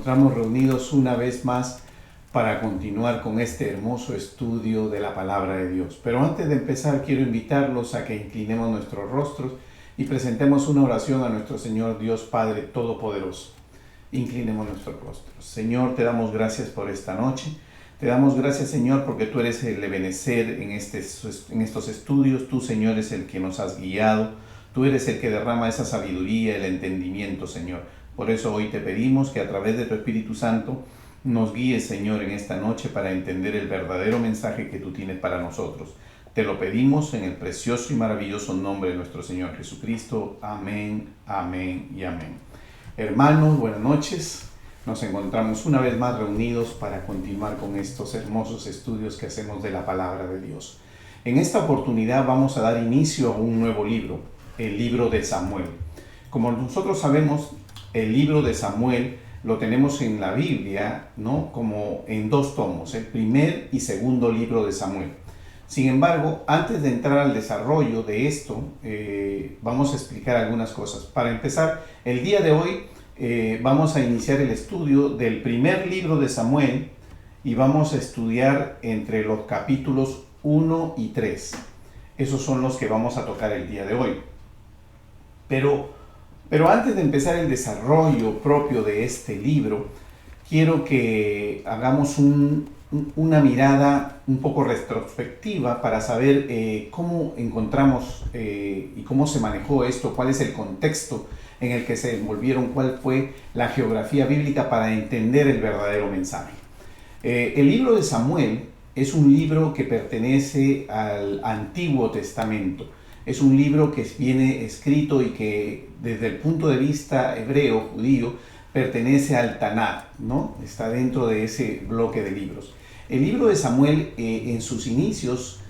encontramos reunidos una vez más para continuar con este hermoso estudio de la palabra de Dios. Pero antes de empezar, quiero invitarlos a que inclinemos nuestros rostros y presentemos una oración a nuestro Señor Dios Padre Todopoderoso. Inclinemos nuestros rostros. Señor, te damos gracias por esta noche. Te damos gracias, Señor, porque tú eres el ebenecer en estos estudios. Tú, Señor, es el que nos has guiado. Tú eres el que derrama esa sabiduría, el entendimiento, Señor. Por eso hoy te pedimos que a través de tu Espíritu Santo nos guíes, Señor, en esta noche para entender el verdadero mensaje que tú tienes para nosotros. Te lo pedimos en el precioso y maravilloso nombre de nuestro Señor Jesucristo. Amén, amén y amén. Hermanos, buenas noches. Nos encontramos una vez más reunidos para continuar con estos hermosos estudios que hacemos de la palabra de Dios. En esta oportunidad vamos a dar inicio a un nuevo libro, el libro de Samuel. Como nosotros sabemos, el libro de Samuel lo tenemos en la Biblia, ¿no?, como en dos tomos, el primer y segundo libro de Samuel. Sin embargo, antes de entrar al desarrollo de esto, vamos a explicar algunas cosas. Para empezar, el día de hoy vamos a iniciar el estudio del primer libro de Samuel y vamos a estudiar entre los capítulos 1 y 3. Esos son los que vamos a tocar el día de hoy. Pero antes de empezar el desarrollo propio de este libro, quiero que hagamos una mirada un poco retrospectiva para saber cómo encontramos y cómo se manejó esto, cuál es el contexto en el que se envolvieron, cuál fue la geografía bíblica para entender el verdadero mensaje. El libro de Samuel es un libro que pertenece al Antiguo Testamento. Es un libro que viene escrito y que desde el punto de vista hebreo, judío, pertenece al Tanaj, ¿no? Está dentro de ese bloque de libros. El libro de Samuel en sus inicios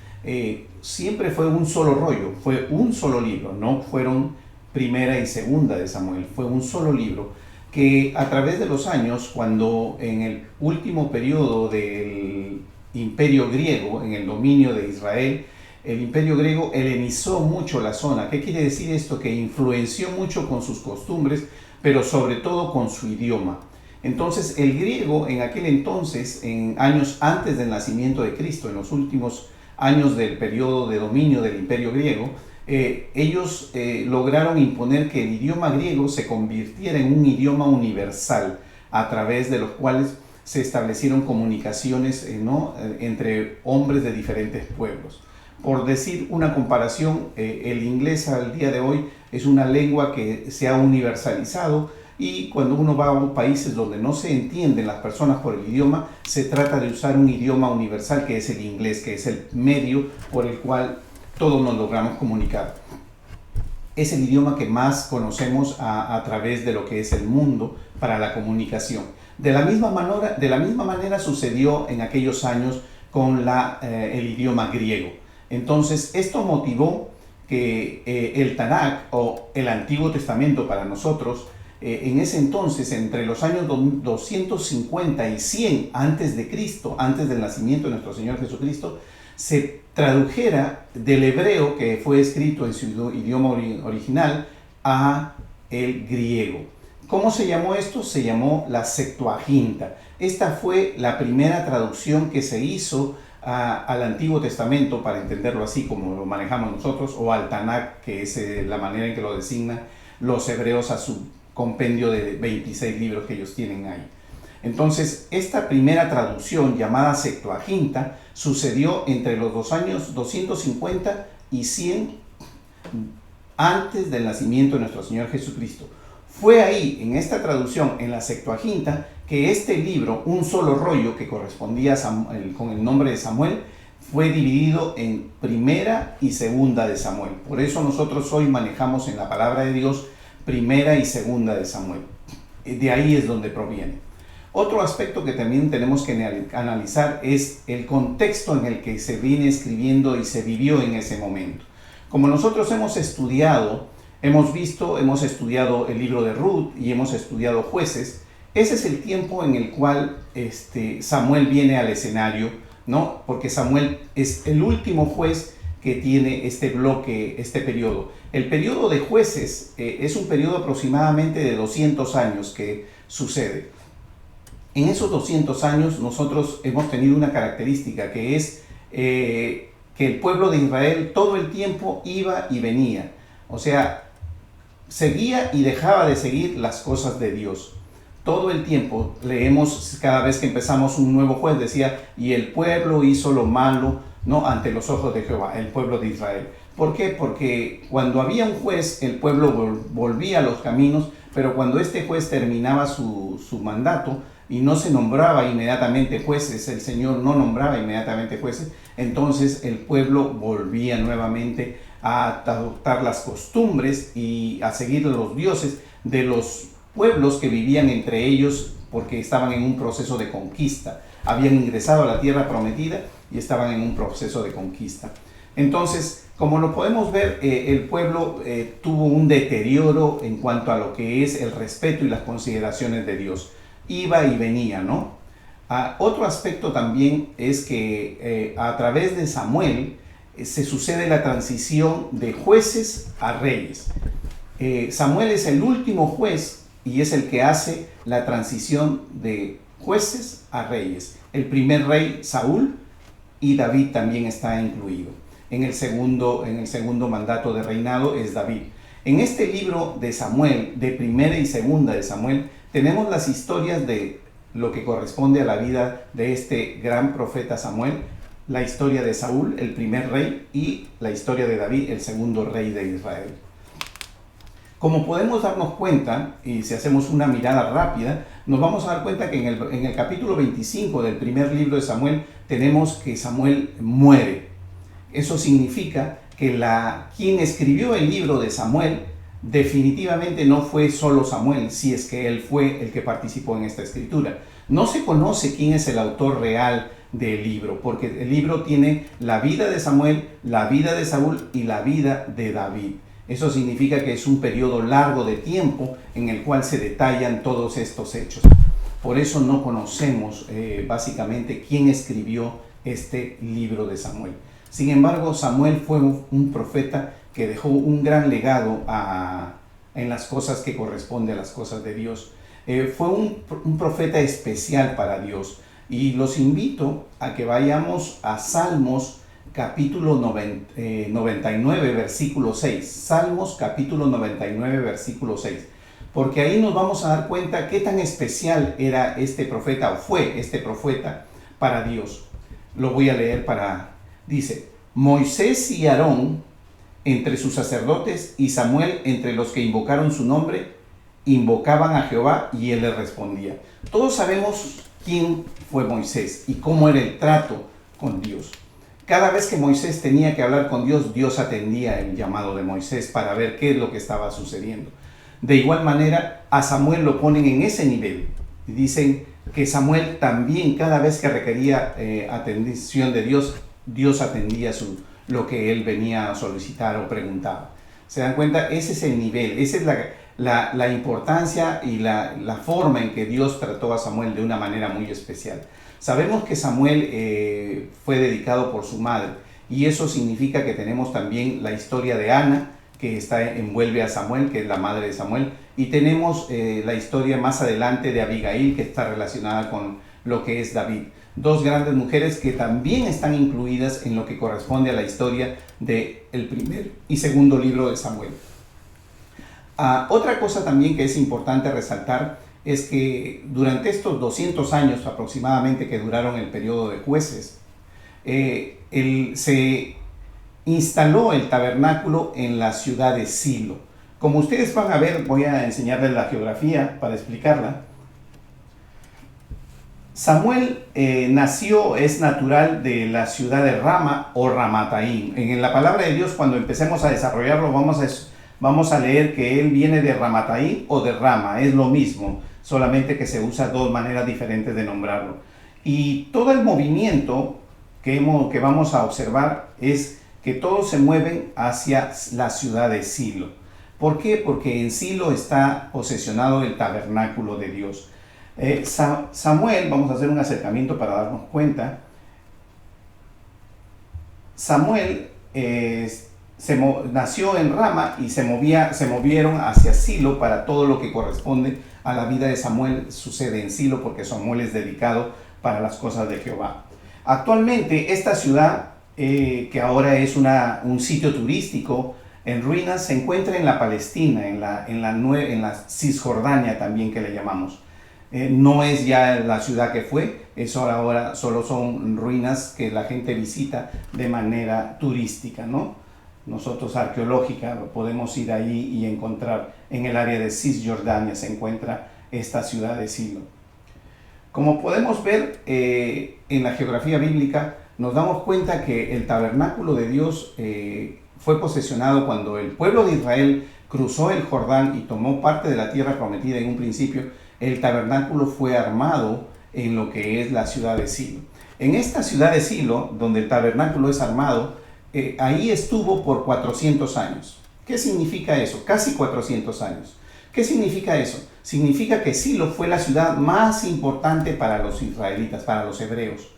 siempre fue un solo rollo, fue un solo libro, no fueron primera y segunda de Samuel, fue un solo libro que a través de los años, cuando en el último periodo del Imperio griego, en el dominio de Israel, el Imperio griego helenizó mucho la zona. ¿Qué quiere decir esto? Que influenció mucho con sus costumbres, pero sobre todo con su idioma. Entonces, el griego en aquel entonces, en años antes del nacimiento de Cristo, en los últimos años del periodo de dominio del Imperio griego, ellos lograron imponer que el idioma griego se convirtiera en un idioma universal, a través de los cuales se establecieron comunicaciones entre hombres de diferentes pueblos. Por decir una comparación, el inglés al día de hoy es una lengua que se ha universalizado, y cuando uno va a países donde no se entienden las personas por el idioma, se trata de usar un idioma universal que es el inglés, que es el medio por el cual todos nos logramos comunicar. Es el idioma que más conocemos a través de lo que es el mundo para la comunicación. De la misma manera sucedió en aquellos años con el idioma griego. Entonces, esto motivó que el Tanaj, o el Antiguo Testamento para nosotros, en ese entonces, entre los años 250 y 100 antes de Cristo, antes del nacimiento de nuestro Señor Jesucristo, se tradujera del hebreo, que fue escrito en su idioma original, a el griego. ¿Cómo se llamó esto? Se llamó la Septuaginta. Esta fue la primera traducción que se hizo al Antiguo Testamento, para entenderlo así como lo manejamos nosotros, o al Tanaj, que es la manera en que lo designan los hebreos a su compendio de 26 libros que ellos tienen ahí. Entonces, esta primera traducción, llamada Septuaginta, sucedió entre los dos años 250 y 100 antes del nacimiento de nuestro Señor Jesucristo. Fue ahí, en esta traducción, en la Septuaginta, que este libro, un solo rollo que correspondía con el nombre de Samuel, fue dividido en primera y segunda de Samuel. Por eso nosotros hoy manejamos en la palabra de Dios primera y segunda de Samuel. De ahí es donde proviene. Otro aspecto que también tenemos que analizar es el contexto en el que se viene escribiendo y se vivió en ese momento. Como nosotros hemos estudiado el libro de Ruth y hemos estudiado Jueces, ese es el tiempo en el cual Samuel viene al escenario, ¿no? Porque Samuel es el último juez que tiene este bloque, este periodo. El periodo de Jueces es un periodo aproximadamente de 200 años que sucede. En esos 200 años nosotros hemos tenido una característica que es que el pueblo de Israel todo el tiempo iba y venía. O sea, seguía y dejaba de seguir las cosas de Dios. Todo el tiempo leemos, cada vez que empezamos un nuevo juez, decía, y el pueblo hizo lo malo, ¿no?, ante los ojos de Jehová, el pueblo de Israel. ¿Por qué? Porque cuando había un juez, el pueblo volvía a los caminos, pero cuando este juez terminaba su mandato y no se nombraba inmediatamente jueces, el Señor no nombraba inmediatamente jueces, entonces el pueblo volvía nuevamente a adoptar las costumbres y a seguir los dioses de los pueblos que vivían entre ellos, porque estaban en un proceso de conquista. Habían ingresado a la tierra prometida y estaban en un proceso de conquista. Entonces, como lo podemos ver, el pueblo tuvo un deterioro en cuanto a lo que es el respeto y las consideraciones de Dios. Iba y venía, ¿no? Otro aspecto también es que a través de Samuel se sucede la transición de jueces a reyes. Samuel es el último juez y es el que hace la transición de jueces a reyes. El primer rey, Saúl, y David también está incluido. En el segundo mandato de reinado es David. En este libro de Samuel, de primera y segunda de Samuel, tenemos las historias de lo que corresponde a la vida de este gran profeta Samuel, la historia de Saúl, el primer rey, y la historia de David, el segundo rey de Israel. Como podemos darnos cuenta, y si hacemos una mirada rápida, nos vamos a dar cuenta que en el capítulo 25 del primer libro de Samuel tenemos que Samuel muere. Eso significa que quien escribió el libro de Samuel definitivamente no fue solo Samuel, si es que él fue el que participó en esta escritura. No se conoce quién es el autor real del libro, porque el libro tiene la vida de Samuel, la vida de Saúl y la vida de David. Eso significa que es un periodo largo de tiempo en el cual se detallan todos estos hechos. Por eso no conocemos básicamente quién escribió este libro de Samuel. Sin embargo, Samuel fue un profeta que dejó un gran legado en las cosas que corresponden a las cosas de Dios. Fue un profeta especial para Dios. Y los invito a que vayamos a Salmos capítulo 99, versículo 6. Salmos capítulo 99, versículo 6. Porque ahí nos vamos a dar cuenta qué tan especial era este profeta, o fue este profeta para Dios. Lo voy a leer dice, Moisés y Aarón entre sus sacerdotes y Samuel entre los que invocaron su nombre, invocaban a Jehová y él les respondía. Todos sabemos quién fue Moisés y cómo era el trato con Dios. Cada vez que Moisés tenía que hablar con Dios, Dios atendía el llamado de Moisés para ver qué es lo que estaba sucediendo. De igual manera, a Samuel lo ponen en ese nivel. Y dicen que Samuel también, cada vez que requería atención de Dios, Dios atendía lo que él venía a solicitar o preguntaba. ¿Se dan cuenta? Ese es el nivel, esa es la importancia y la forma en que Dios trató a Samuel de una manera muy especial. Sabemos que Samuel fue dedicado por su madre, y eso significa que tenemos también la historia de Ana, que envuelve a Samuel, que es la madre de Samuel, y tenemos la historia más adelante de Abigail, que está relacionada con lo que es David. Dos grandes mujeres que también están incluidas en lo que corresponde a la historia del primer y segundo libro de Samuel. Otra cosa también que es importante resaltar es que durante estos 200 años aproximadamente que duraron el periodo de jueces, se instaló el tabernáculo en la ciudad de Silo. Como ustedes van a ver, voy a enseñarles la geografía para explicarla. Samuel es natural de la ciudad de Rama o Ramataim. En la palabra de Dios, cuando empecemos a desarrollarlo, vamos a leer que él viene de Ramataim o de Rama, es lo mismo, solamente que se usa dos maneras diferentes de nombrarlo. Y todo el movimiento que vamos a observar es que todos se mueven hacia la ciudad de Silo. ¿Por qué? Porque en Silo está posesionado el tabernáculo de Dios. Samuel, vamos a hacer un acercamiento para darnos cuenta. Samuel nació en Rama y se movieron hacia Silo para todo lo que corresponde a la vida de Samuel sucede en Silo, porque Samuel es dedicado para las cosas de Jehová. Actualmente esta ciudad, que ahora es un sitio turístico en ruinas, se encuentra en la Palestina, en la Cisjordania también, que le llamamos. No es ya la ciudad que fue, eso ahora solo son ruinas que la gente visita de manera turística, ¿no? Nosotros arqueológica podemos ir ahí y encontrar en el área de Cisjordania se encuentra esta ciudad de Silo. Como podemos ver en la geografía bíblica, nos damos cuenta que el tabernáculo de Dios fue posesionado cuando el pueblo de Israel cruzó el Jordán y tomó parte de la tierra prometida en un principio. El tabernáculo fue armado en lo que es la ciudad de Silo. En esta ciudad de Silo, donde el tabernáculo es armado, ahí estuvo por 400 años. ¿Qué significa eso? Casi 400 años. ¿Qué significa eso? Significa que Silo fue la ciudad más importante para los israelitas, para los hebreos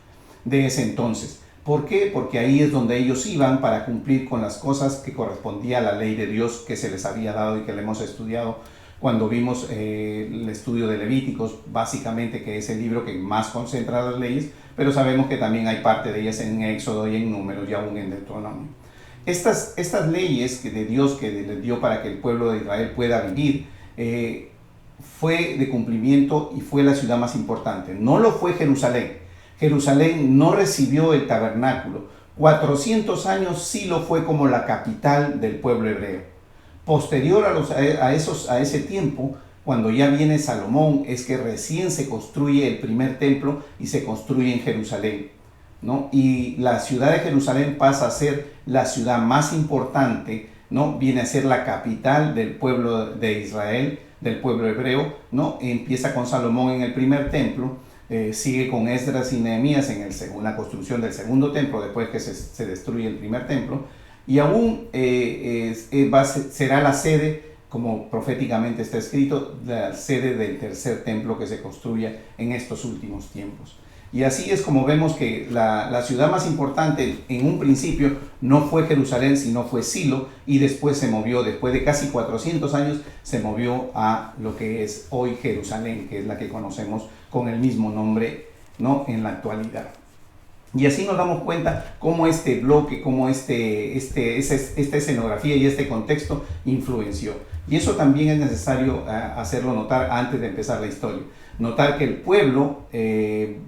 de ese entonces. ¿Por qué? Porque ahí es donde ellos iban para cumplir con las cosas que correspondía a la ley de Dios que se les había dado y que le hemos estudiado cuando vimos el estudio de Levíticos, básicamente, que es el libro que más concentra las leyes, pero sabemos que también hay parte de ellas en Éxodo y en Números y aún en Deuteronomio. Estas leyes de Dios que le dio para que el pueblo de Israel pueda vivir, fue de cumplimiento y fue la ciudad más importante. No lo fue Jerusalén. Jerusalén no recibió el tabernáculo. 400 años sí lo fue como la capital del pueblo hebreo. Posterior a ese tiempo, cuando ya viene Salomón, es que recién se construye el primer templo y se construye en Jerusalén, ¿no? Y la ciudad de Jerusalén pasa a ser la ciudad más importante, ¿no? Viene a ser la capital del pueblo de Israel, del pueblo hebreo, ¿no? Empieza con Salomón en el primer templo, sigue con Esdras y Nehemías en la construcción del segundo templo, después que se destruye el primer templo, y aún será la sede, como proféticamente está escrito, la sede del tercer templo que se construya en estos últimos tiempos. Y así es como vemos que la ciudad más importante en un principio no fue Jerusalén, sino fue Silo, y después se movió, después de casi 400 años, se movió a lo que es hoy Jerusalén, que es la que conocemos con el mismo nombre, ¿no?, en la actualidad. Y así nos damos cuenta cómo este bloque, cómo esta escenografía y este contexto influenció. Y eso también es necesario hacerlo notar antes de empezar la historia. Notar que el pueblo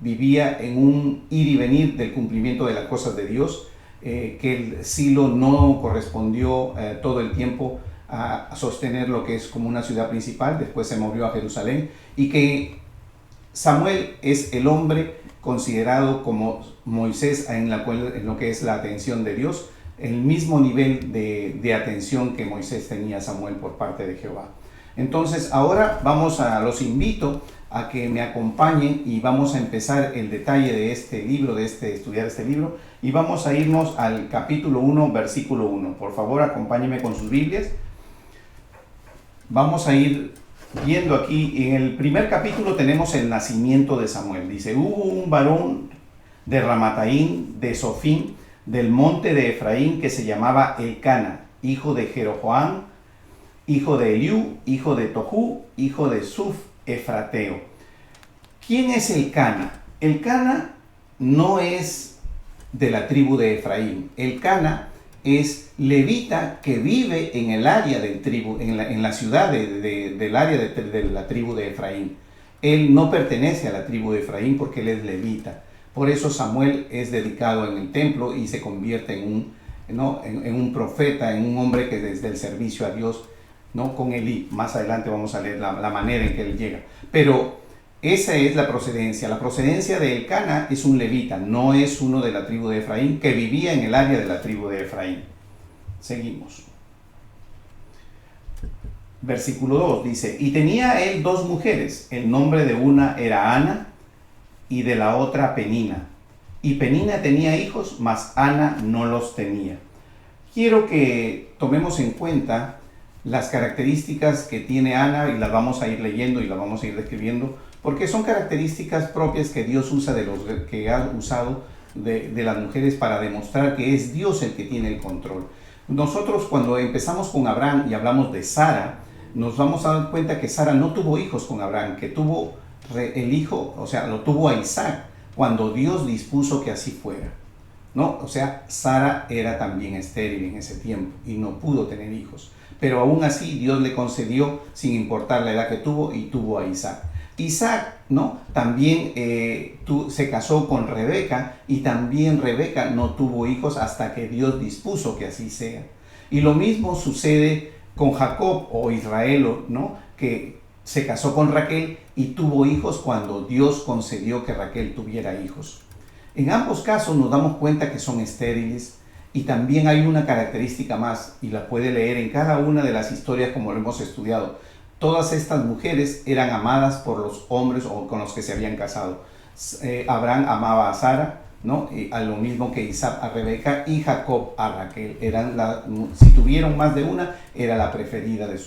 vivía en un ir y venir del cumplimiento de las cosas de Dios, que el Silo no correspondió todo el tiempo a sostener lo que es como una ciudad principal, después se movió a Jerusalén, y que Samuel es el hombre considerado como Moisés en lo que es la atención de Dios, el mismo nivel de atención que Moisés tenía Samuel por parte de Jehová. Entonces ahora los invito a que me acompañen y vamos a empezar el detalle de este libro, estudiar este libro, y vamos a irnos al capítulo 1, versículo 1. Por favor, acompáñenme con sus Biblias. Vamos a ir viendo aquí, en el primer capítulo tenemos el nacimiento de Samuel. Dice, hubo un varón de Ramataim, de Sofim, del monte de Efraín, que se llamaba Elcana, hijo de Jeroboam, hijo de Eliú, hijo de Tohu, hijo de Suf, Efrateo. ¿Quién es Elcana? Elcana no es de la tribu de Efraín. Elcana es levita que vive en el área del tribu, en la ciudad del área de la tribu de Efraín. Él no pertenece a la tribu de Efraín porque él es levita. Por eso Samuel es dedicado en el templo y se convierte en un profeta, en un hombre que desde el servicio a Dios, ¿no?, con Elí. Más adelante vamos a leer la manera en que él llega. Pero esa es la procedencia. La procedencia de Elcana es un levita, no es uno de la tribu de Efraín, que vivía en el área de la tribu de Efraín. Seguimos. Versículo 2 dice, y tenía él 2 mujeres, el nombre de una era Ana y de la otra Penina. Y Penina tenía hijos, mas Ana no los tenía. Quiero que tomemos en cuenta las características que tiene Ana, y las vamos a ir leyendo y las vamos a ir describiendo, porque son características propias que Dios usa que ha usado de las mujeres para demostrar que es Dios el que tiene el control. Nosotros, cuando empezamos con Abraham y hablamos de Sara, nos vamos a dar cuenta que Sara no tuvo hijos con Abraham, que tuvo el hijo, o sea, lo tuvo a Isaac, cuando Dios dispuso que así fuera, ¿no? O sea, Sara era también estéril en ese tiempo y no pudo tener hijos. Pero aún así Dios le concedió, sin importar la edad que tuvo, y tuvo a Isaac. Isaac, ¿no? También se casó con Rebeca, y también Rebeca no tuvo hijos hasta que Dios dispuso que así sea. Y lo mismo sucede con Jacob o Israel, ¿no? Que se casó con Raquel y tuvo hijos cuando Dios concedió que Raquel tuviera hijos. En ambos casos nos damos cuenta que son estériles, y también hay una característica más, y la puede leer en cada una de las historias como lo hemos estudiado. Todas estas mujeres eran amadas por los hombres o con los que se habían casado. Abraham amaba a Sara, ¿no? A lo mismo que Isaac a Rebeca, y Jacob a Raquel. Si tuvieron más de una, era la preferida de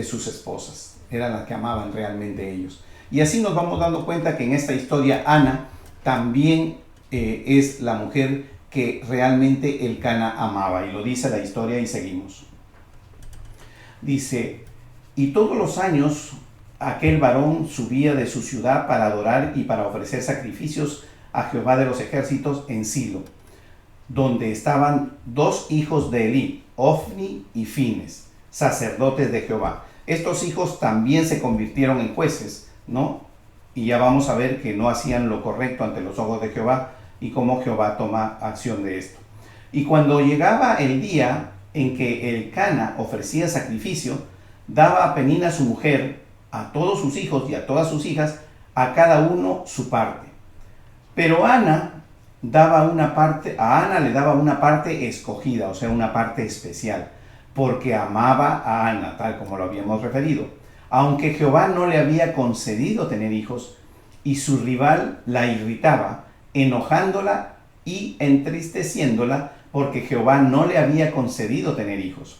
sus esposas. Eran las que amaban realmente ellos. Y así nos vamos dando cuenta que en esta historia Ana también es la mujer que realmente Elcana amaba. Y lo dice la historia y seguimos. Dice: y todos los años aquel varón subía de su ciudad para adorar y para ofrecer sacrificios a Jehová de los ejércitos en Silo, donde estaban dos hijos de Elí, Ofni y Fines, sacerdotes de Jehová. Estos hijos también se convirtieron en jueces, ¿no? Y ya vamos a ver que no hacían lo correcto ante los ojos de Jehová, y cómo Jehová toma acción de esto. Y cuando llegaba el día en que Elcana ofrecía sacrificio, daba a Penina su mujer, a todos sus hijos y a todas sus hijas, a cada uno su parte. Pero a Ana le daba una parte escogida, o sea, una parte especial, porque amaba a Ana, tal como lo habíamos referido, aunque Jehová no le había concedido tener hijos, y su rival la irritaba, enojándola y entristeciéndola, porque Jehová no le había concedido tener hijos.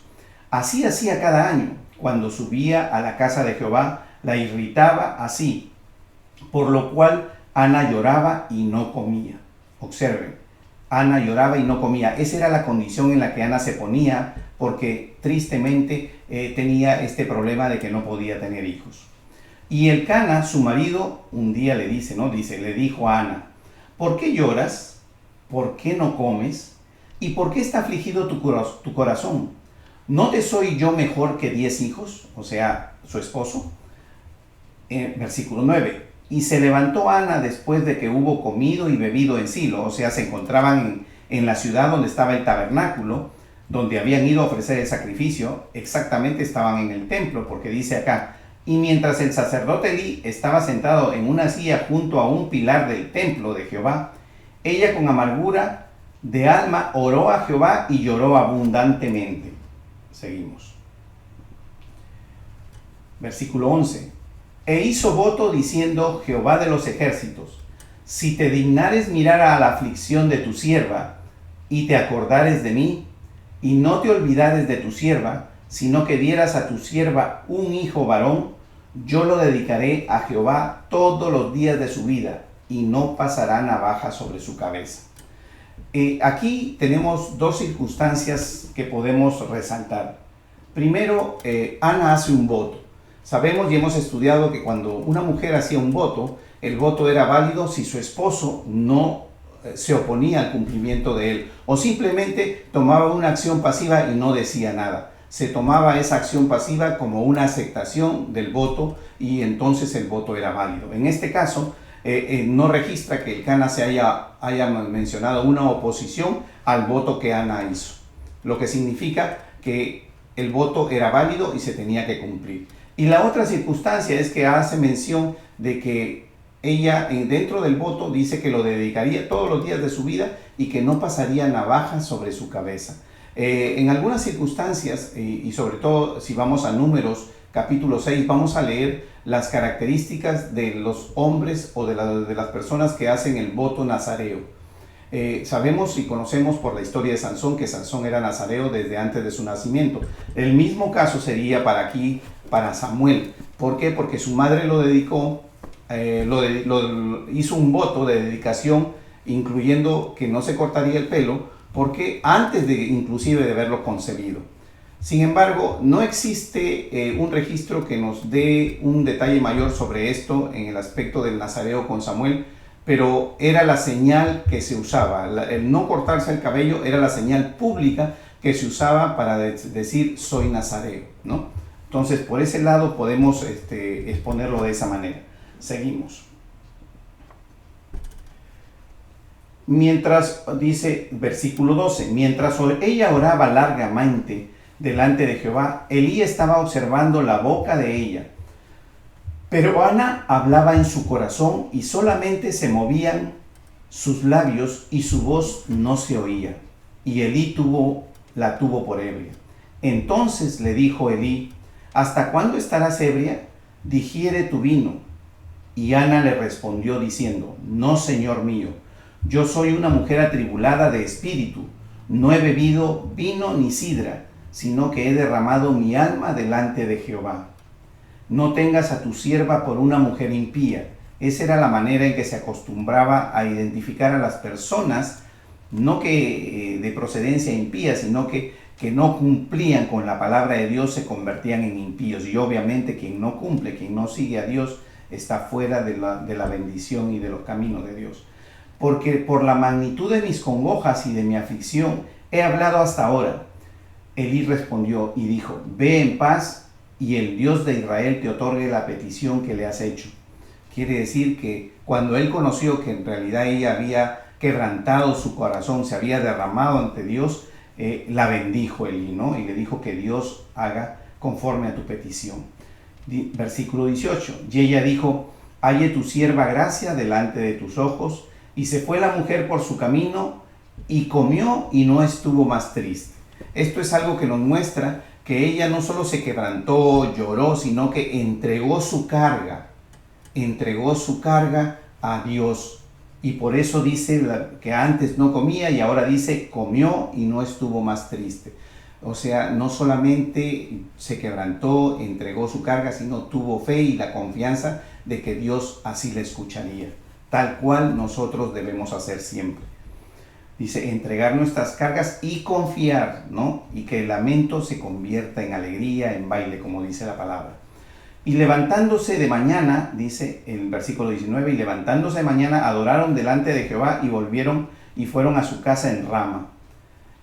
Así hacía cada año. Cuando subía a la casa de Jehová, la irritaba así, por lo cual Ana lloraba y no comía. Observen, Ana lloraba y no comía. Esa era la condición en la que Ana se ponía, porque tristemente tenía este problema de que no podía tener hijos. Y Elcana, su marido, un día le dijo a Ana: ¿por qué lloras? ¿Por qué no comes? ¿Y por qué está afligido tu corazón? ¿No te soy yo mejor que 10 hijos? O sea, su esposo. Versículo 9. Y se levantó Ana después de que hubo comido y bebido en Silo, o sea, se encontraban en la ciudad donde estaba el tabernáculo, donde habían ido a ofrecer el sacrificio. Exactamente, estaban en el templo, porque dice acá: y mientras el sacerdote Elí estaba sentado en una silla junto a un pilar del templo de Jehová, ella con amargura de alma oró a Jehová y lloró abundantemente. Seguimos. Versículo 11. E hizo voto diciendo: Jehová de los ejércitos, si te dignares mirar a la aflicción de tu sierva, y te acordares de mí, y no te olvidares de tu sierva, sino que dieras a tu sierva un hijo varón, yo lo dedicaré a Jehová todos los días de su vida, y no pasará navaja sobre su cabeza. Aquí tenemos dos circunstancias que podemos resaltar. Primero, Ana hace un voto. Sabemos y hemos estudiado que cuando una mujer hacía un voto, el voto era válido si su esposo no se oponía al cumplimiento de él, o simplemente tomaba una acción pasiva y no decía nada. Se tomaba esa acción pasiva como una aceptación del voto, y entonces el voto era válido. En este caso, no registra que Elcana se haya mencionado una oposición al voto que Ana hizo, lo que significa que el voto era válido y se tenía que cumplir. Y la otra circunstancia es que hace mención de que ella dentro del voto dice que lo dedicaría todos los días de su vida y que no pasaría navaja sobre su cabeza. En algunas circunstancias, y sobre todo si vamos a Números capítulo 6, vamos a leer las características de los hombres o de las personas que hacen el voto nazareo. Sabemos y conocemos por la historia de Sansón que Sansón era nazareo desde antes de su nacimiento. El mismo caso sería para Samuel. ¿Por qué? Porque su madre lo dedicó, hizo un voto de dedicación, incluyendo que no se cortaría el pelo, porque inclusive de haberlo concebido. Sin embargo, no existe un registro que nos dé un detalle mayor sobre esto en el aspecto del nazareo con Samuel, pero era la señal que se usaba. El no cortarse el cabello era la señal pública que se usaba para decir soy nazareo, ¿no? Entonces, por ese lado podemos exponerlo de esa manera. Seguimos. Mientras, dice versículo 12, mientras ella oraba largamente delante de Jehová, Elí estaba observando la boca de ella. Pero Ana hablaba en su corazón y solamente se movían sus labios y su voz no se oía. Y Elí la tuvo por ebria. Entonces le dijo Elí, ¿hasta cuándo estarás ebria? Digiere tu vino. Y Ana le respondió diciendo, no, Señor mío, yo soy una mujer atribulada de espíritu. No he bebido vino ni sidra, sino que he derramado mi alma delante de Jehová. No tengas a tu sierva por una mujer impía. Esa era la manera en que se acostumbraba a identificar a las personas, no que de procedencia impía, sino que no cumplían con la palabra de Dios, se convertían en impíos. Y obviamente quien no cumple, quien no sigue a Dios, está fuera de la bendición y de los caminos de Dios. Porque por la magnitud de mis congojas y de mi aflicción he hablado hasta ahora. Elí respondió y dijo, ve en paz, y el Dios de Israel te otorgue la petición que le has hecho. Quiere decir que cuando él conoció que en realidad ella había quebrantado su corazón, se había derramado ante Dios, la bendijo Elí, ¿no? Y le dijo que Dios haga conforme a tu petición. Versículo 18. Y ella dijo, halle tu sierva gracia delante de tus ojos. Y se fue la mujer por su camino y comió y no estuvo más triste. Esto es algo que nos muestra que ella no solo se quebrantó, lloró, sino que entregó su carga a Dios. Y por eso dice que antes no comía y ahora dice comió y no estuvo más triste. O sea, no solamente se quebrantó, entregó su carga, sino tuvo fe y la confianza de que Dios así le escucharía. Tal cual nosotros debemos hacer siempre. Dice, entregar nuestras cargas y confiar, ¿no? Y que el lamento se convierta en alegría, en baile, como dice la palabra. Y levantándose de mañana, dice el versículo 19, y levantándose de mañana adoraron delante de Jehová y volvieron y fueron a su casa en Rama.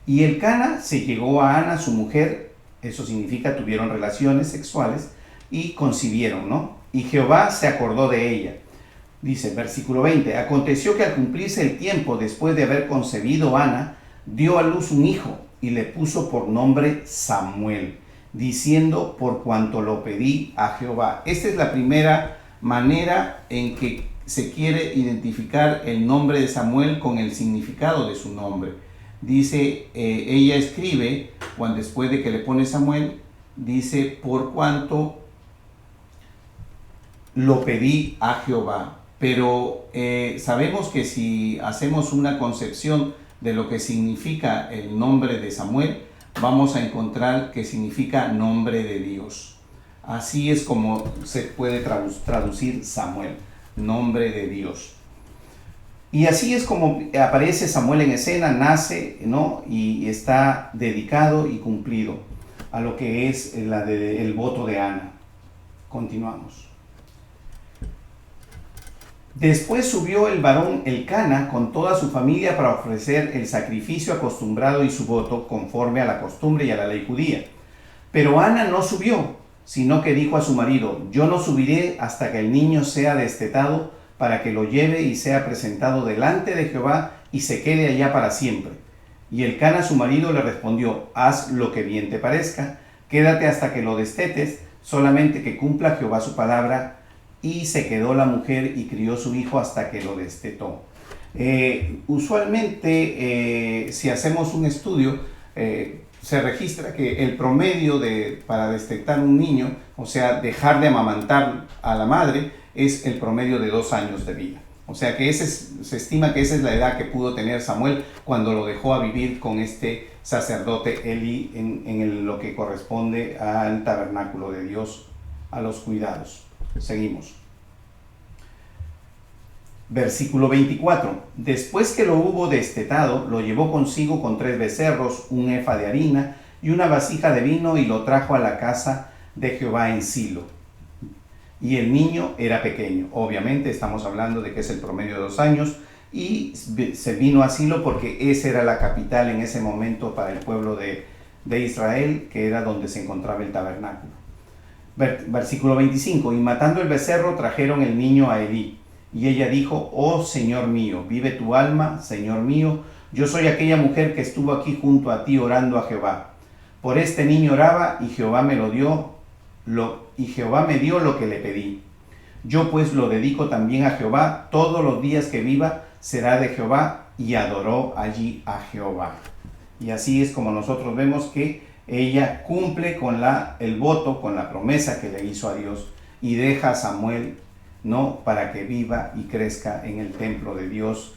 Y Elcana se llegó a Ana, su mujer, eso significa tuvieron relaciones sexuales y concibieron, ¿no? Y Jehová se acordó de ella. Dice, versículo 20, aconteció que al cumplirse el tiempo después de haber concebido Ana, dio a luz un hijo y le puso por nombre Samuel, diciendo, por cuanto lo pedí a Jehová. Esta es la primera manera en que se quiere identificar el nombre de Samuel con el significado de su nombre. Dice, ella escribe, cuando después de que le pone Samuel, dice, por cuanto lo pedí a Jehová. Pero sabemos que si hacemos una concepción de lo que significa el nombre de Samuel, vamos a encontrar que significa nombre de Dios. Así es como se puede traducir Samuel, nombre de Dios. Y así es como aparece Samuel en escena, nace, ¿no? Y está dedicado y cumplido a lo que es el voto de Ana. Continuamos. Después subió el varón Elcana con toda su familia para ofrecer el sacrificio acostumbrado y su voto conforme a la costumbre y a la ley judía. Pero Ana no subió, sino que dijo a su marido, yo no subiré hasta que el niño sea destetado para que lo lleve y sea presentado delante de Jehová y se quede allá para siempre. Y Elcana su marido le respondió, haz lo que bien te parezca, quédate hasta que lo destetes, solamente que cumpla Jehová su palabra. Y se quedó la mujer y crió su hijo hasta que lo destetó. Usualmente, si hacemos un estudio, se registra que el promedio para destetar un niño, o sea, dejar de amamantar a la madre, es el promedio de 2 años de vida. O sea que se estima que esa es la edad que pudo tener Samuel cuando lo dejó a vivir con este sacerdote Elí en lo que corresponde al tabernáculo de Dios, a los cuidados. Seguimos. Versículo 24. Después que lo hubo destetado, lo llevó consigo con 3 becerros, un efa de harina y una vasija de vino y lo trajo a la casa de Jehová en Silo. Y el niño era pequeño. Obviamente estamos hablando de que es el promedio de 2 años, y se vino a Silo porque esa era la capital en ese momento para el pueblo de Israel, que era donde se encontraba el tabernáculo. Versículo 25, y matando el becerro trajeron el niño a Elí, y ella dijo: oh Señor mío, vive tu alma, Señor mío, yo soy aquella mujer que estuvo aquí junto a ti orando a Jehová. Por este niño oraba, y Jehová me dio lo que le pedí. Yo pues lo dedico también a Jehová, todos los días que viva será de Jehová. Y adoró allí a Jehová. Y así es como nosotros vemos que ella cumple con el voto, con la promesa que le hizo a Dios, y deja a Samuel, ¿no?, para que viva y crezca en el templo de Dios,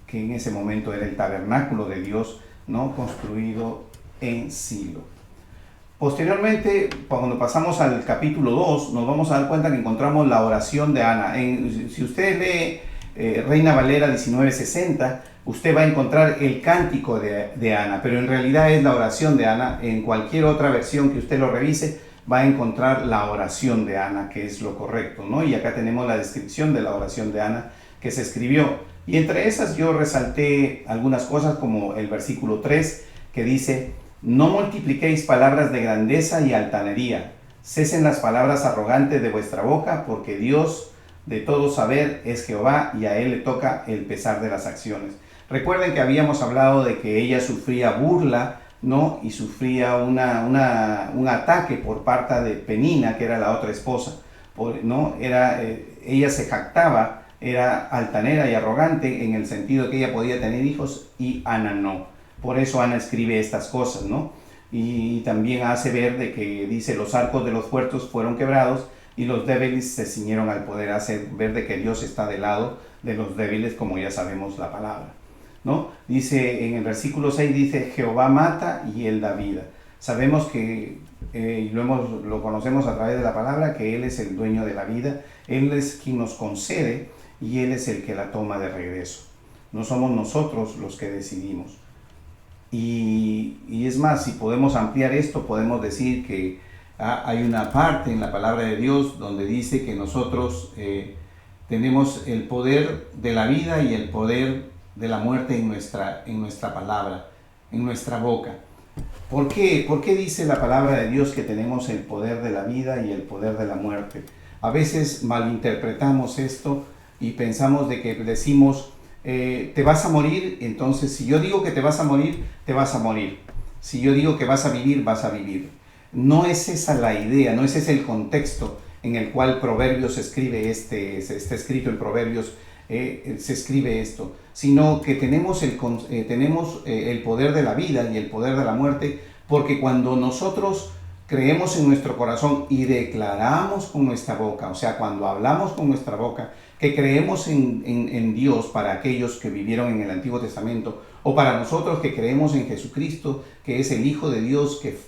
que en ese momento era el tabernáculo de Dios, ¿no?, construido en Silo. Posteriormente, cuando pasamos al capítulo 2, nos vamos a dar cuenta que encontramos la oración de Ana. Si usted lee Reina Valera 1960, usted va a encontrar el cántico de Ana, pero en realidad es la oración de Ana. En cualquier otra versión que usted lo revise, va a encontrar la oración de Ana, que es lo correcto, ¿no? Y acá tenemos la descripción de la oración de Ana que se escribió. Y entre esas yo resalté algunas cosas, como el versículo 3, que dice: no multipliquéis palabras de grandeza y altanería, cesen las palabras arrogantes de vuestra boca, porque Dios de todo saber es Jehová, y a él le toca el pesar de las acciones. Recuerden que habíamos hablado de que ella sufría burla, ¿no?, y sufría un ataque por parte de Penina, que era la otra esposa, ¿no? Ella se jactaba, era altanera y arrogante en el sentido de que ella podía tener hijos y Ana no. Por eso Ana escribe estas cosas, ¿no? Y también hace ver de que dice: los arcos de los fuertes fueron quebrados y los débiles se ciñeron al poder. Hace ver de que Dios está del lado de los débiles, como ya sabemos la palabra, ¿no? Dice en el versículo 6, dice: Jehová mata y él da vida. Sabemos que, lo conocemos a través de la palabra, que él es el dueño de la vida, él es quien nos concede y él es el que la toma de regreso. No somos nosotros los que decidimos. Y es más, si podemos ampliar esto, podemos decir que hay una parte en la palabra de Dios donde dice que nosotros tenemos el poder de la vida y el poder de la muerte en nuestra palabra, en nuestra boca. ¿Por qué? ¿Por qué dice la palabra de Dios que tenemos el poder de la vida y el poder de la muerte? A veces malinterpretamos esto y pensamos de que decimos: te vas a morir, entonces si yo digo que te vas a morir, te vas a morir. Si yo digo que vas a vivir, vas a vivir. No es esa la idea, no es ese el contexto en el cual Proverbios escribe está escrito en Proverbios, se escribe esto, sino que tenemos el poder de la vida y el poder de la muerte, porque cuando nosotros creemos en nuestro corazón y declaramos con nuestra boca, o sea, cuando hablamos con nuestra boca, que creemos en Dios para aquellos que vivieron en el Antiguo Testamento, o para nosotros que creemos en Jesucristo, que es el Hijo de Dios, que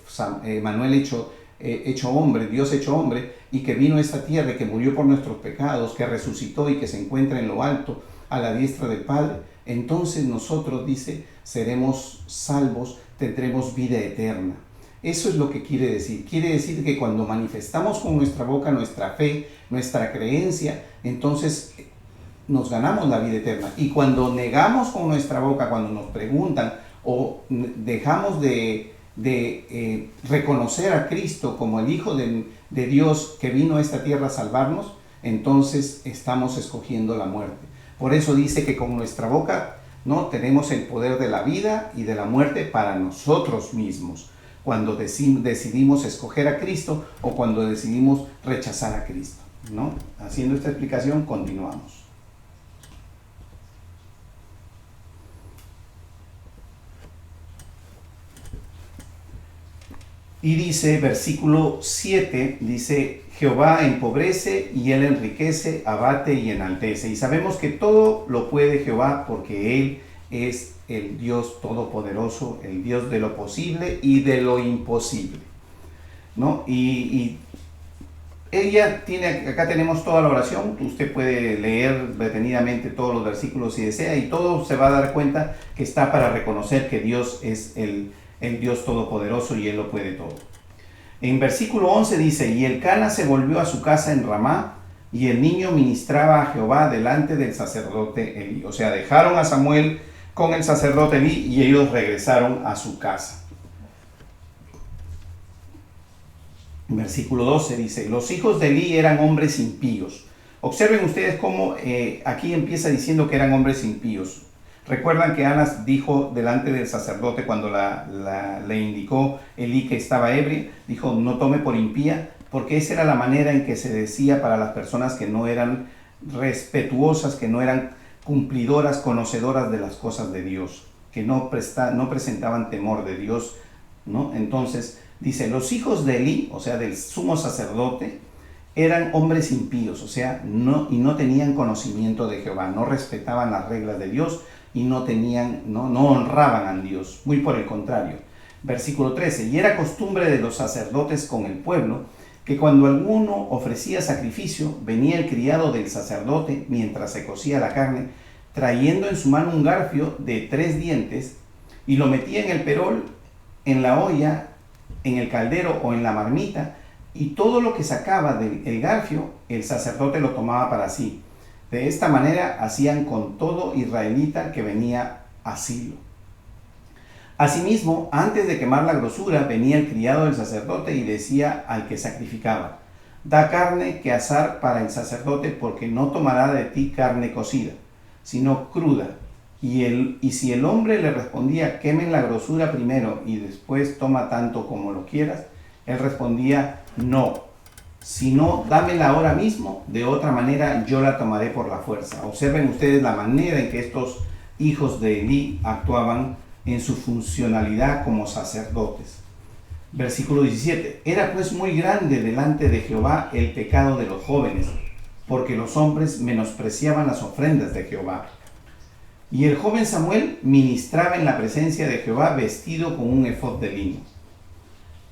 Manuel hecho hombre, Dios hecho hombre, y que vino a esta tierra y que murió por nuestros pecados, que resucitó y que se encuentra en lo alto, a la diestra del Padre, entonces nosotros, dice, seremos salvos, tendremos vida eterna. Eso es lo que quiere decir. Quiere decir que cuando manifestamos con nuestra boca nuestra fe, nuestra creencia, entonces nos ganamos la vida eterna. Y cuando negamos con nuestra boca, cuando nos preguntan o dejamos de reconocer a Cristo como el Hijo de Dios que vino a esta tierra a salvarnos, entonces estamos escogiendo la muerte. Por eso dice que con nuestra boca, ¿no?, tenemos el poder de la vida y de la muerte para nosotros mismos, cuando decidimos escoger a Cristo o cuando decidimos rechazar a Cristo, ¿no? Haciendo esta explicación, continuamos. Y dice, versículo 7, dice: Jehová empobrece y él enriquece, abate y enaltece. Y sabemos que todo lo puede Jehová, porque él es el Dios todopoderoso, el Dios de lo posible y de lo imposible, ¿no? Y ella tiene, acá tenemos toda la oración. Usted puede leer detenidamente todos los versículos si desea, y todo se va a dar cuenta que está para reconocer que Dios es el Dios Todopoderoso y Él lo puede todo. En versículo 11 dice, y Elcana se volvió a su casa en Ramá, y el niño ministraba a Jehová delante del sacerdote Elí. O sea, dejaron a Samuel con el sacerdote Elí y ellos regresaron a su casa. Versículo 12 dice, los hijos de Elí eran hombres impíos. Observen ustedes cómo aquí empieza diciendo que eran hombres impíos. Recuerdan que Ana dijo delante del sacerdote cuando le indicó Elí que estaba ebria, dijo, no tome por impía, porque esa era la manera en que se decía para las personas que no eran respetuosas, que no eran cumplidoras, conocedoras de las cosas de Dios, que no presentaban temor de Dios, ¿no? Entonces dice, los hijos de Elí, o sea, del sumo sacerdote, eran hombres impíos, o sea, no tenían conocimiento de Jehová, no respetaban las reglas de Dios y no honraban a Dios, muy por el contrario. Versículo 13, y era costumbre de los sacerdotes con el pueblo, que cuando alguno ofrecía sacrificio, venía el criado del sacerdote mientras se cocía la carne, trayendo en su mano un garfio de 3 dientes, y lo metía en el perol, en la olla, en el caldero o en la marmita, y todo lo que sacaba del garfio, el sacerdote lo tomaba para sí. De esta manera hacían con todo israelita que venía a Silo. Asimismo, antes de quemar la grosura, venía el criado del sacerdote y decía al que sacrificaba, da carne que asar para el sacerdote, porque no tomará de ti carne cocida, sino cruda. Y si el hombre le respondía, quemen la grosura primero y después toma tanto como lo quieras, él respondía, no, sino dámela ahora mismo, de otra manera yo la tomaré por la fuerza. Observen ustedes la manera en que estos hijos de Elí actuaban en su funcionalidad como sacerdotes. Versículo 17, era pues muy grande delante de Jehová el pecado de los jóvenes, porque los hombres menospreciaban las ofrendas de Jehová. Y el joven Samuel ministraba en la presencia de Jehová vestido con un efod de lino.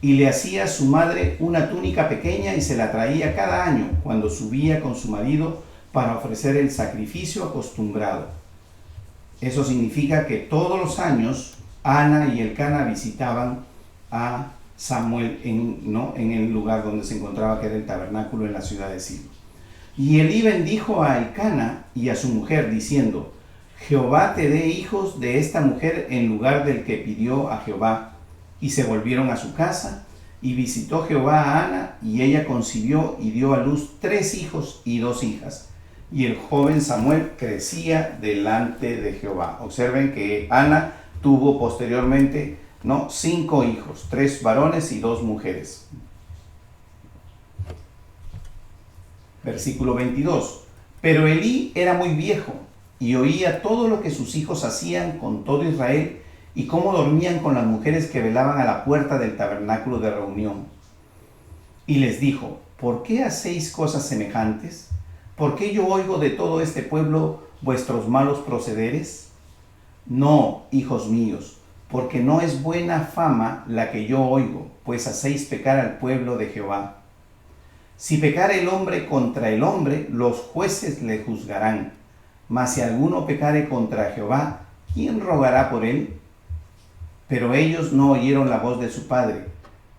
Y le hacía a su madre una túnica pequeña y se la traía cada año cuando subía con su marido para ofrecer el sacrificio acostumbrado. Eso significa que todos los años Ana y Elcana visitaban a Samuel en el lugar donde se encontraba, que era el tabernáculo en la ciudad de Silo. Y Elí bendijo a Elcana y a su mujer diciendo, Jehová te dé hijos de esta mujer en lugar del que pidió a Jehová. Y se volvieron a su casa, y visitó Jehová a Ana, y ella concibió y dio a luz 3 hijos y 2 hijas. Y el joven Samuel crecía delante de Jehová. Observen que Ana tuvo posteriormente 5 hijos, 3 varones y 2 mujeres. Versículo 22. Pero Elí era muy viejo, y oía todo lo que sus hijos hacían con todo Israel, y cómo dormían con las mujeres que velaban a la puerta del tabernáculo de reunión. Y les dijo, ¿por qué hacéis cosas semejantes? ¿Por qué yo oigo de todo este pueblo vuestros malos procederes? No, hijos míos, porque no es buena fama la que yo oigo, pues hacéis pecar al pueblo de Jehová. Si pecare el hombre contra el hombre, los jueces le juzgarán. Mas si alguno pecare contra Jehová, ¿quién rogará por él? Pero ellos no oyeron la voz de su padre,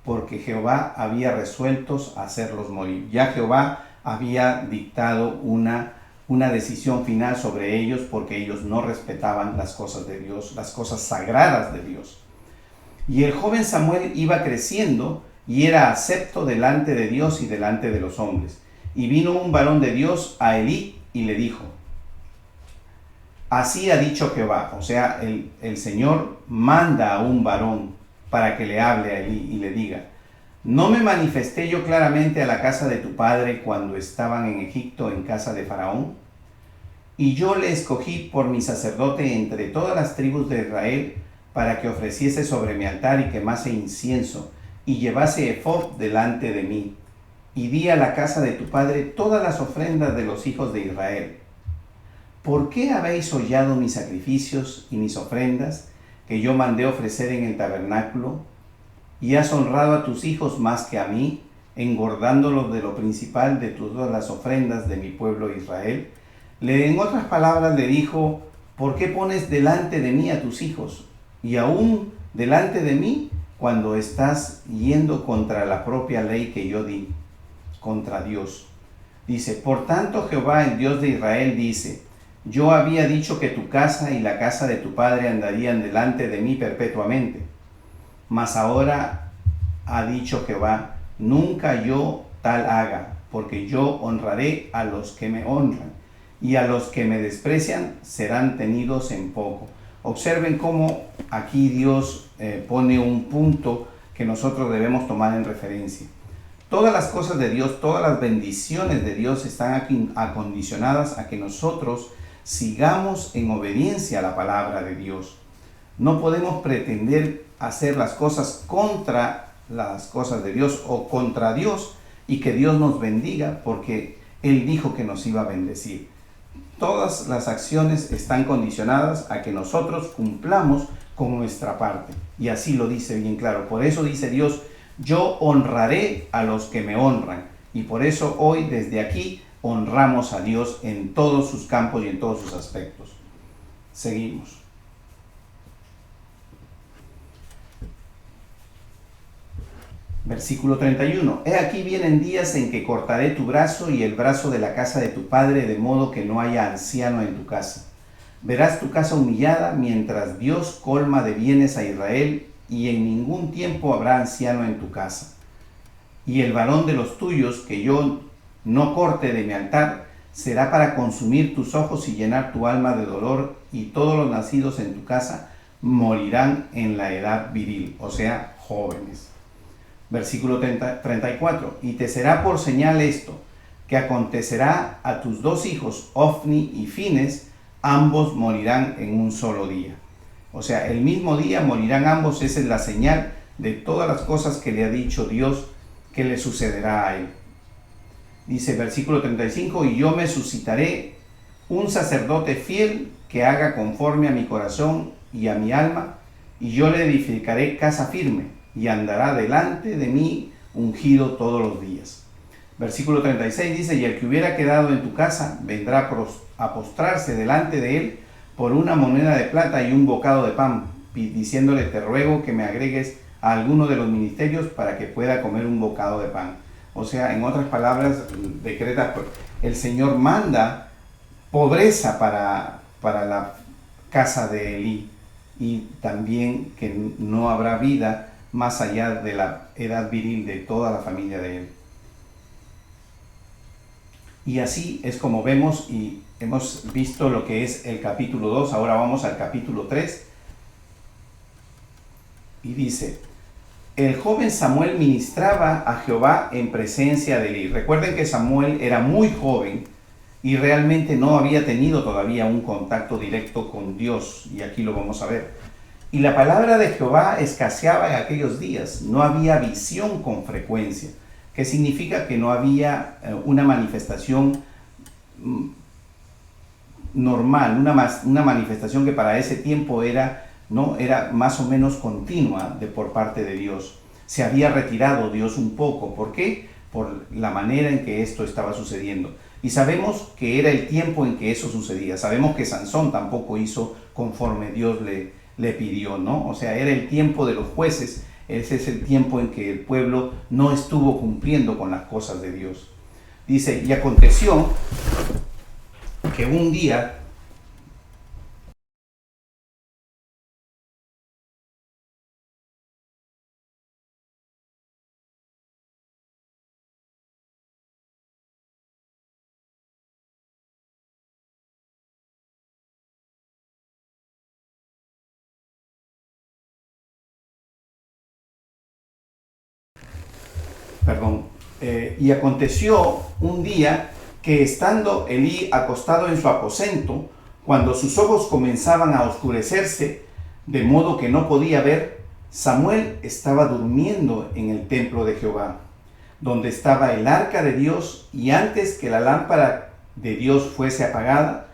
porque Jehová había resuelto hacerlos morir. Ya Jehová había dictado una decisión final sobre ellos, porque ellos no respetaban las cosas de Dios, las cosas sagradas de Dios. Y el joven Samuel iba creciendo y era acepto delante de Dios y delante de los hombres. Y vino un varón de Dios a Elí y le dijo, así ha dicho Jehová, o sea, el Señor manda a un varón para que le hable a Elí y le diga, ¿no me manifesté yo claramente a la casa de tu padre cuando estaban en Egipto en casa de Faraón? Y yo le escogí por mi sacerdote entre todas las tribus de Israel para que ofreciese sobre mi altar y quemase incienso y llevase efod delante de mí. Y di a la casa de tu padre todas las ofrendas de los hijos de Israel. ¿Por qué habéis hollado mis sacrificios y mis ofrendas que yo mandé ofrecer en el tabernáculo? Y has honrado a tus hijos más que a mí, engordándolos de lo principal de todas las ofrendas de mi pueblo Israel. En otras palabras le dijo, ¿por qué pones delante de mí a tus hijos? Y aún delante de mí cuando estás yendo contra la propia ley que yo di, contra Dios. Dice, por tanto Jehová, el Dios de Israel, dice, yo había dicho que tu casa y la casa de tu padre andarían delante de mí perpetuamente. Mas ahora ha dicho Jehová, nunca yo tal haga, porque yo honraré a los que me honran, y a los que me desprecian serán tenidos en poco. Observen cómo aquí Dios pone un punto que nosotros debemos tomar en referencia. Todas las cosas de Dios, todas las bendiciones de Dios están aquí acondicionadas a que nosotros sigamos en obediencia a la palabra de Dios. No podemos pretender hacer las cosas contra las cosas de Dios o contra Dios y que Dios nos bendiga porque Él dijo que nos iba a bendecir. Todas las acciones están condicionadas a que nosotros cumplamos con nuestra parte. Y así lo dice bien claro. Por eso dice Dios, yo honraré a los que me honran. Y por eso hoy desde aquí honramos a Dios en todos sus campos y en todos sus aspectos. Seguimos. Versículo 31. He aquí vienen días en que cortaré tu brazo y el brazo de la casa de tu padre, de modo que no haya anciano en tu casa. Verás tu casa humillada mientras Dios colma de bienes a Israel, y en ningún tiempo habrá anciano en tu casa. Y el varón de los tuyos que yo no corte de mi altar será para consumir tus ojos y llenar tu alma de dolor, y todos los nacidos en tu casa morirán en la edad viril, o sea, jóvenes. Versículo 34. Y te será por señal esto, que acontecerá a tus dos hijos, Ofni y Fines, ambos morirán en un solo día. O sea, el mismo día morirán ambos. Esa es la señal de todas las cosas que le ha dicho Dios que le sucederá a él. Dice versículo 35, y yo me suscitaré un sacerdote fiel que haga conforme a mi corazón y a mi alma, y yo le edificaré casa firme, y andará delante de mí ungido todos los días. Versículo 36 dice, y el que hubiera quedado en tu casa vendrá a postrarse delante de él por una moneda de plata y un bocado de pan, diciéndole, te ruego que me agregues a alguno de los ministerios para que pueda comer un bocado de pan. O sea, en otras palabras, decreta, el Señor manda pobreza para la casa de Elí, y también que no habrá vida más allá de la edad viril de toda la familia de él. Y así es como vemos y hemos visto lo que es el capítulo 2. Ahora vamos al capítulo 3. Y dice, el joven Samuel ministraba a Jehová en presencia de Elí. Recuerden que Samuel era muy joven y realmente no había tenido todavía un contacto directo con Dios. Y aquí lo vamos a ver. Y la palabra de Jehová escaseaba en aquellos días. No había visión con frecuencia. ¿Qué significa? Que no había una manifestación normal, una manifestación que para ese tiempo era más o menos continua por parte de Dios. Se había retirado Dios un poco. ¿Por qué? Por la manera en que esto estaba sucediendo. Y sabemos que era el tiempo en que eso sucedía. Sabemos que Sansón tampoco hizo conforme Dios le pidió, ¿no? O sea, era el tiempo de los jueces. Ese es el tiempo en que el pueblo no estuvo cumpliendo con las cosas de Dios. Dice, y aconteció que un día y aconteció un día que estando Elí acostado en su aposento, cuando sus ojos comenzaban a oscurecerse, de modo que no podía ver, Samuel estaba durmiendo en el templo de Jehová, donde estaba el arca de Dios, y antes que la lámpara de Dios fuese apagada,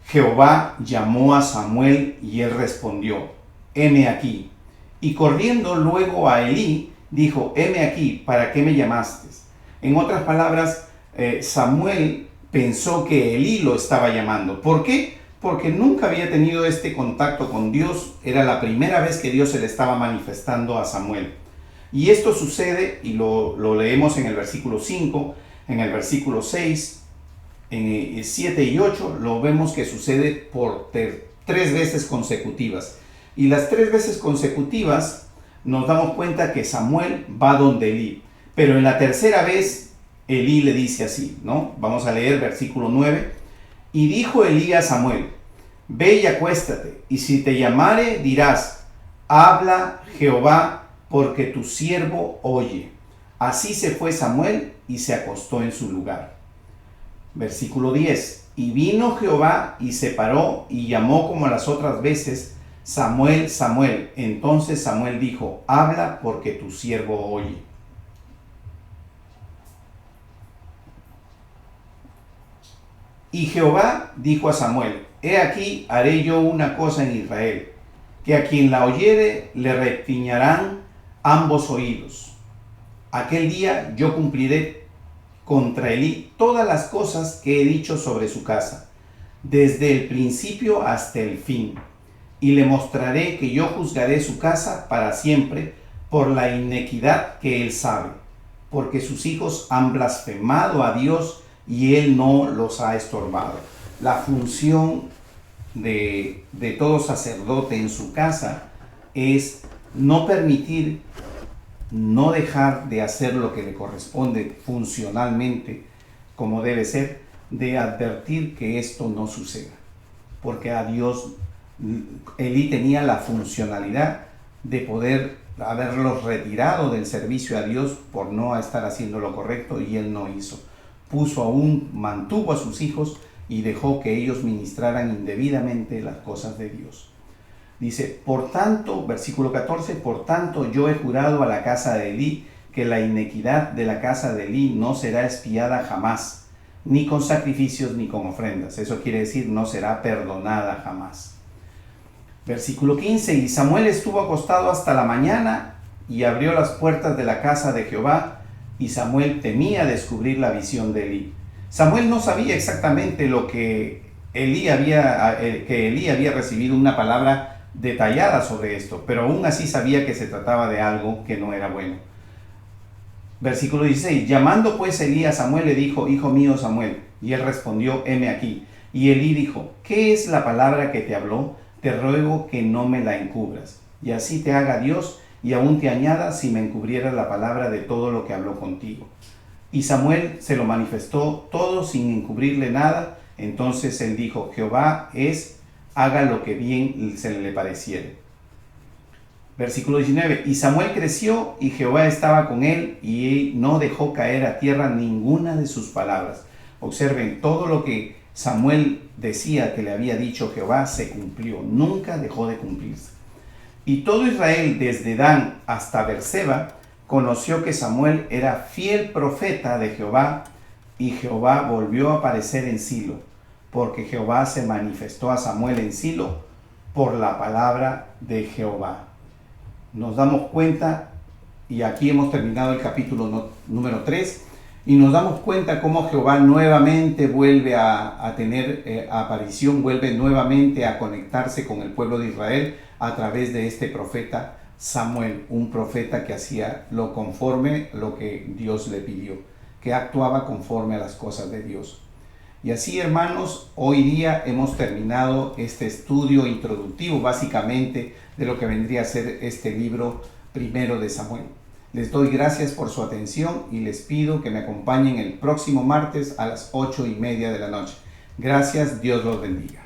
Jehová llamó a Samuel y él respondió, heme aquí. Y corriendo luego a Elí, dijo, heme aquí, ¿para qué me llamaste? En otras palabras, Samuel pensó que Elí lo estaba llamando. ¿Por qué? porque nunca había tenido este contacto con Dios. Era la primera vez que Dios se le estaba manifestando a Samuel. Y esto sucede, y lo leemos en el versículo 5, en el versículo 6, en el 7 y 8, lo vemos que sucede por 3 veces consecutivas. Y las 3 veces consecutivas nos damos cuenta que Samuel va donde Elí. Pero en la tercera vez, Elí le dice así, ¿no? Vamos a leer versículo 9. Y dijo Elí a Samuel: ve y acuéstate, y si te llamare dirás: habla Jehová, porque tu siervo oye. Así se fue Samuel y se acostó en su lugar. Versículo 10. Y vino Jehová y se paró y llamó como las otras veces: Samuel, Samuel. Entonces Samuel dijo: habla, porque tu siervo oye. Y Jehová dijo a Samuel: he aquí, haré yo una cosa en Israel, que a quien la oyere le rechiñarán ambos oídos. Aquel día yo cumpliré contra Elí todas las cosas que he dicho sobre su casa, desde el principio hasta el fin, y le mostraré que yo juzgaré su casa para siempre por la inequidad que él sabe, porque sus hijos han blasfemado a Dios y él no los ha estorbado. La función de todo sacerdote en su casa es no permitir, no dejar de hacer lo que le corresponde funcionalmente como debe ser, de advertir que esto no suceda. Porque a Dios, Elí tenía la funcionalidad de poder haberlos retirado del servicio a Dios por no estar haciendo lo correcto, y él no hizo. Mantuvo a sus hijos y dejó que ellos ministraran indebidamente las cosas de Dios. Dice, por tanto, versículo 14, por tanto yo he jurado a la casa de Elí que la inequidad de la casa de Elí no será expiada jamás, ni con sacrificios ni con ofrendas. Eso quiere decir, no será perdonada jamás. Versículo 15, y Samuel estuvo acostado hasta la mañana y abrió las puertas de la casa de Jehová, y Samuel temía descubrir la visión de Elí. Samuel no sabía exactamente lo que Elí había recibido una palabra detallada sobre esto, pero aún así sabía que se trataba de algo que no era bueno. Versículo 16, llamando pues Elí a Samuel, le dijo: hijo mío Samuel. Y él respondió: heme aquí. Y Elí dijo: ¿qué es la palabra que te habló? Te ruego que no me la encubras, y así te haga Dios, y aún te añada, si me encubrieras la palabra de todo lo que habló contigo. Y Samuel se lo manifestó todo sin encubrirle nada. Entonces él dijo: Jehová es, haga lo que bien se le pareciere. Versículo 19, y Samuel creció, y Jehová estaba con él, y no dejó caer a tierra ninguna de sus palabras. Observen, todo lo que Samuel decía que le había dicho Jehová se cumplió, nunca dejó de cumplirse. Y todo Israel, desde Dan hasta Berseba, conoció que Samuel era fiel profeta de Jehová, y Jehová volvió a aparecer en Silo, porque Jehová se manifestó a Samuel en Silo por la palabra de Jehová. Nos damos cuenta, y aquí hemos terminado el capítulo número 3, y nos damos cuenta cómo Jehová nuevamente vuelve a tener aparición, vuelve nuevamente a conectarse con el pueblo de Israel a través de este profeta Samuel, un profeta que hacía lo conforme lo que Dios le pidió, que actuaba conforme a las cosas de Dios. Y así, hermanos, hoy día hemos terminado este estudio introductivo básicamente de lo que vendría a ser este libro primero de Samuel. Les doy gracias por su atención y les pido que me acompañen el próximo martes a las 8:30 de la noche. Gracias, Dios los bendiga.